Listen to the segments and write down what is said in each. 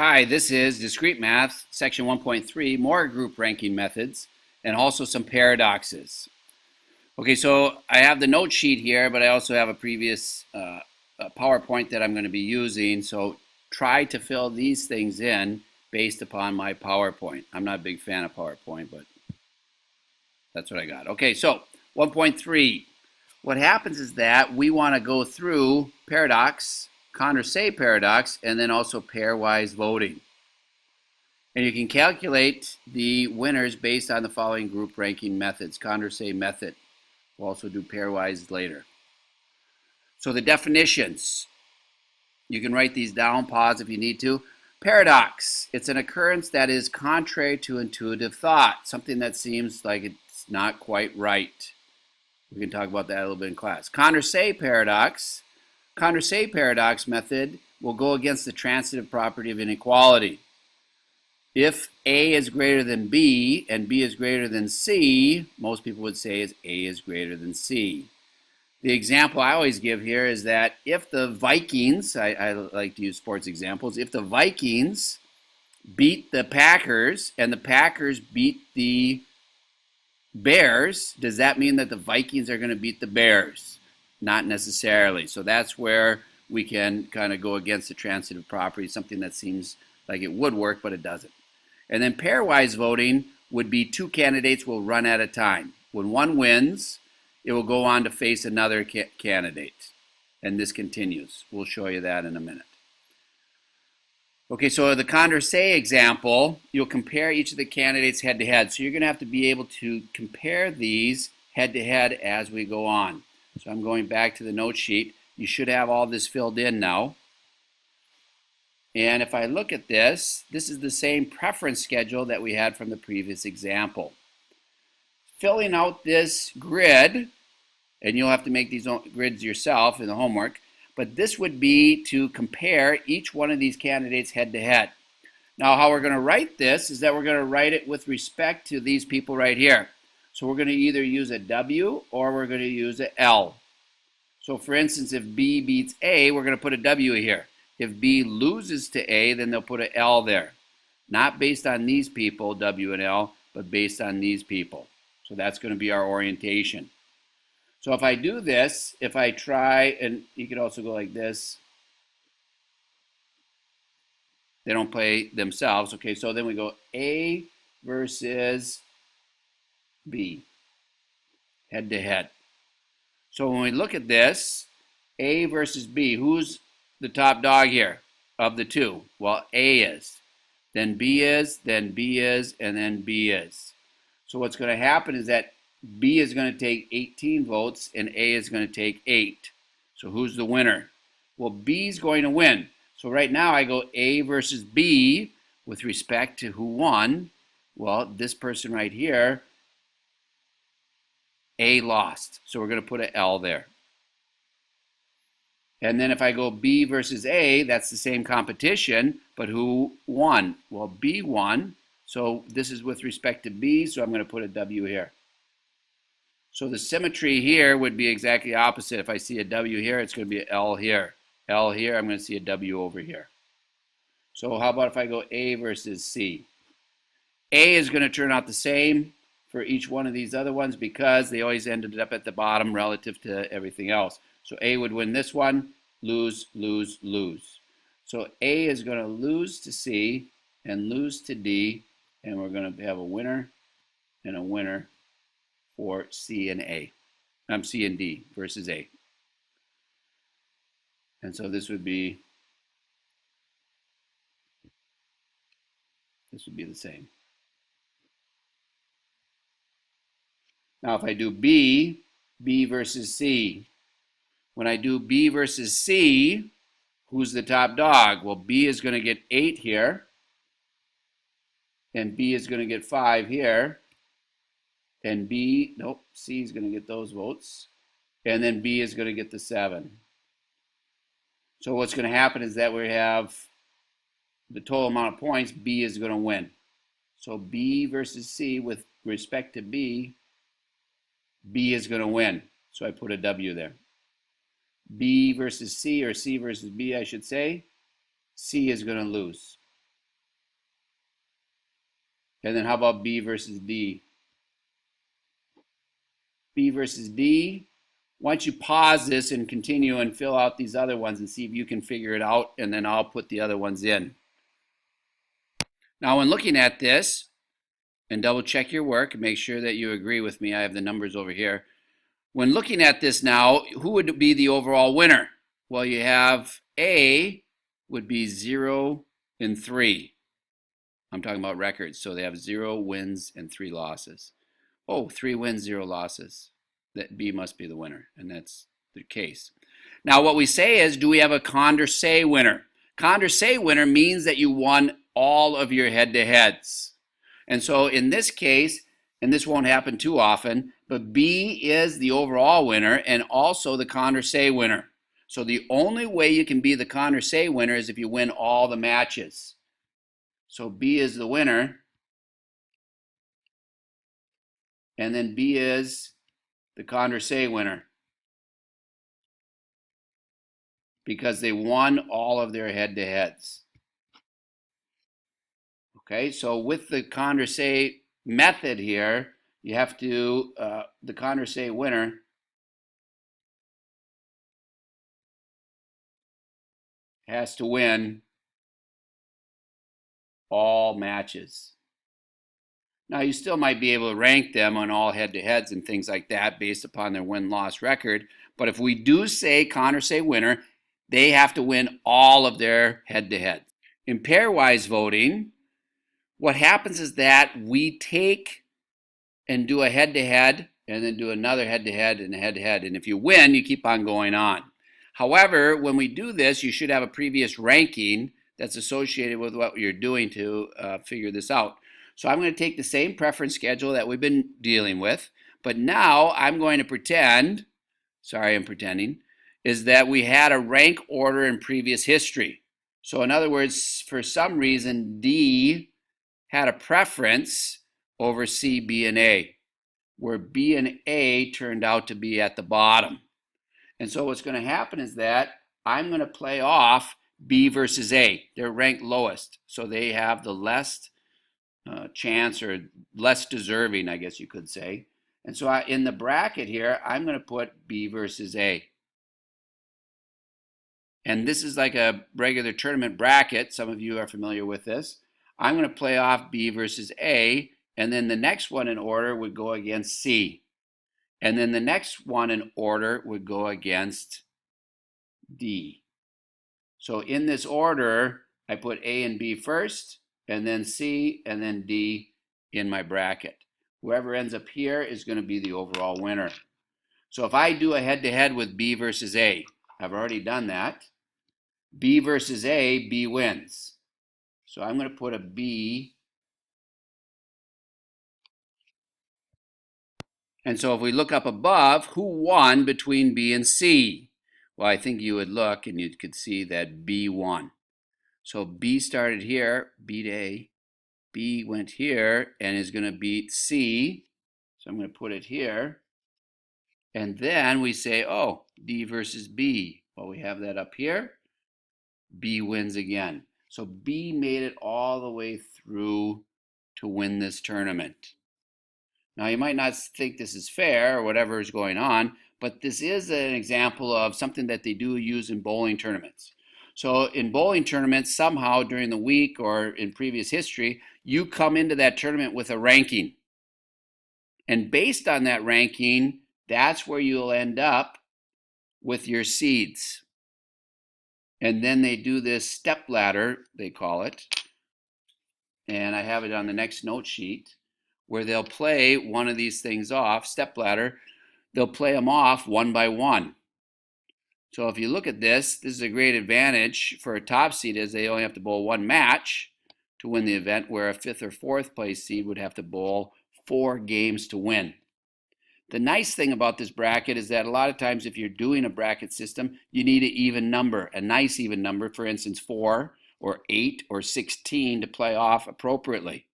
Hi, this is Discrete Math, Section 1.3, more group ranking methods, and also some paradoxes. Okay, so I have the note sheet here, but I also have a previous PowerPoint that I'm going to be using, so try to fill these things in based upon my PowerPoint. I'm not a big fan of PowerPoint, but that's what I got. Okay, so 1.3. What happens is that we want to go through paradox, Condorcet paradox, and then also pairwise voting. And you can calculate the winners based on the following group ranking methods. Condorcet method. We'll also do pairwise later. So the definitions. You can write these down, pause if you need to. Paradox. It's an occurrence that is contrary to intuitive thought. Something that seems like it's not quite right. We can talk about that a little bit in class. Condorcet paradox. Condorcet paradox method will go against the transitive property of inequality. If A is greater than B and B is greater than C, most people would say is A is greater than C. The example I always give here is that if the Vikings, I like to use sports examples, if the Vikings beat the Packers and the Packers beat the Bears, does that mean that the Vikings are going to beat the Bears? Not necessarily. So that's where we can kind of go against the transitive property, something that seems like it would work, but it doesn't. And then pairwise voting would be two candidates will run at a time. When one wins, it will go on to face another candidate. And this continues. We'll show you that in a minute. Okay, so the Condorcet example, you'll compare each of the candidates head to head. So you're going to have to be able to compare these head to head as we go on. So I'm going back to the note sheet. You should have all this filled in now. And if I look at this, this is the same preference schedule that we had from the previous example. Filling out this grid, and you'll have to make these grids yourself in the homework, but this would be to compare each one of these candidates head to head. Now, how we're going to write this is that we're going to write it with respect to these people right here. So we're going to either use a W or we're going to use a L. So for instance, if B beats A, we're going to put a W here. If B loses to A, then they'll put an L there. Not based on these people, W and L, but based on these people. So that's going to be our orientation. So if I do this, if I try, and you could also go like this. They don't play themselves. Okay, so then we go A versus B, head to head. So when we look at this, A versus B, who's the top dog here of the two? Well, A is. Then B is, then B is, and then B is. So what's going to happen is that B is going to take 18 votes and A is going to take 8. So who's the winner? Well, B is going to win. So right now I go A versus B with respect to who won. Well, this person right here, A lost. So we're going to put an L there. And then if I go B versus A, that's the same competition, but who won? Well, B won. So this is with respect to B, so I'm going to put a W here. So the symmetry here would be exactly opposite. If I see a W here, it's going to be an L here. L here, I'm going to see a W over here. So how about if I go A versus C? A is going to turn out the same for each one of these other ones because they always ended up at the bottom relative to everything else. So A would win this one, lose, lose, lose. So A is going to lose to C and lose to D, and we're going to have a winner and a winner for C and A. C and D versus A. And so this would be the same. Now if I do B, B versus C. When I do B versus C, who's the top dog? Well, B is going to get 8 here, and B is going to get 5 here, and C is going to get those votes, and then B is going to get the 7. So what's going to happen is that we have the total amount of points, B is going to win. So B versus C with respect to B, B is going to win. So I put a W there. B versus C, or C versus B, I should say, C is going to lose. And then how about B versus D? B versus D. Why don't you pause this and continue and fill out these other ones and see if you can figure it out, and then I'll put the other ones in. Now, when looking at this, and double check your work and make sure that you agree with me, I have the numbers over here. When looking at this now, who would be the overall winner? Well, you have A would be 0 and 3. I'm talking about records, so they have 0 wins and 3 losses. Oh, 3 wins, 0 losses. That B must be the winner, and that's the case. Now, what we say is, do we have a Condorcet winner? Condorcet winner means that you won all of your head-to-heads. And so in this case, and this won't happen too often, but B is the overall winner and also the Condorcet winner. So the only way you can be the Condorcet winner is if you win all the matches. So B is the winner, and then B is the Condorcet winner because they won all of their head-to-heads. Okay, so with the Condorcet method here, you have to, the Condorcet winner has to win all matches. Now, you still might be able to rank them on all head-to-heads and things like that based upon their win-loss record. But if we do say Condorcet winner, they have to win all of their head-to-heads. In pairwise voting, what happens is that we take and do a head-to-head and then do another head-to-head and a head-to-head. And if you win, you keep on going on. However, when we do this, you should have a previous ranking that's associated with what you're doing to figure this out. So I'm going to take the same preference schedule that we've been dealing with, but now I'm going to pretend, sorry, I'm pretending, is that we had a rank order in previous history. So in other words, for some reason, D had a preference over C, B, and A, where B and A turned out to be at the bottom. And so what's going to happen is that I'm going to play off B versus A. They're ranked lowest, so they have the less chance or less deserving, I guess you could say. And so in the bracket here, I'm going to put B versus A. And this is like a regular tournament bracket. Some of you are familiar with this. I'm going to play off B versus A, and then the next one in order would go against C. And then the next one in order would go against D. So in this order, I put A and B first, and then C, and then D in my bracket. Whoever ends up here is going to be the overall winner. So if I do a head-to-head with B versus A, I've already done that. B versus A, B wins. So I'm going to put a B. And so if we look up above, who won between B and C? Well, I think you would look and you could see that B won. So B started here, beat A. B went here and is going to beat C. So I'm going to put it here. And then we say, oh, D versus B. Well, we have that up here. B wins again. So B made it all the way through to win this tournament. Now, you might not think this is fair or whatever is going on, but this is an example of something that they do use in bowling tournaments. So in bowling tournaments, somehow during the week or in previous history, you come into that tournament with a ranking. And based on that ranking, that's where you'll end up with your seeds. And then they do this step ladder, they call it. And I have it on the next note sheet, where they'll play one of these things off, step ladder. They'll play them off one by one. So if you look at this is a great advantage for a top seed, is they only have to bowl one match to win the event, where a 5th or 4th place seed would have to bowl 4 games to win. The nice thing about this bracket is that a lot of times if you're doing a bracket system, you need an even number, a nice even number, for instance 4 or 8 or 16 to play off appropriately.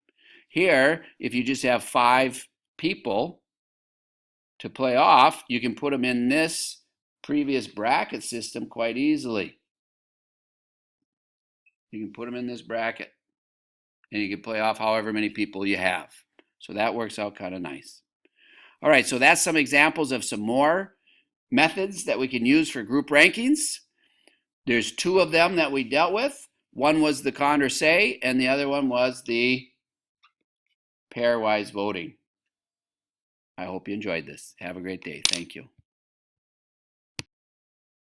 Here, if you just have 5 people to play off, you can put them in this previous bracket system quite easily. You can put them in this bracket. and you can play off however many people you have. So that works out kind of nice. All right, so that's some examples of some more methods that we can use for group rankings. There's two of them that we dealt with. One was the Condorcet, and the other one was the pairwise voting. I hope you enjoyed this. Have a great day. Thank you.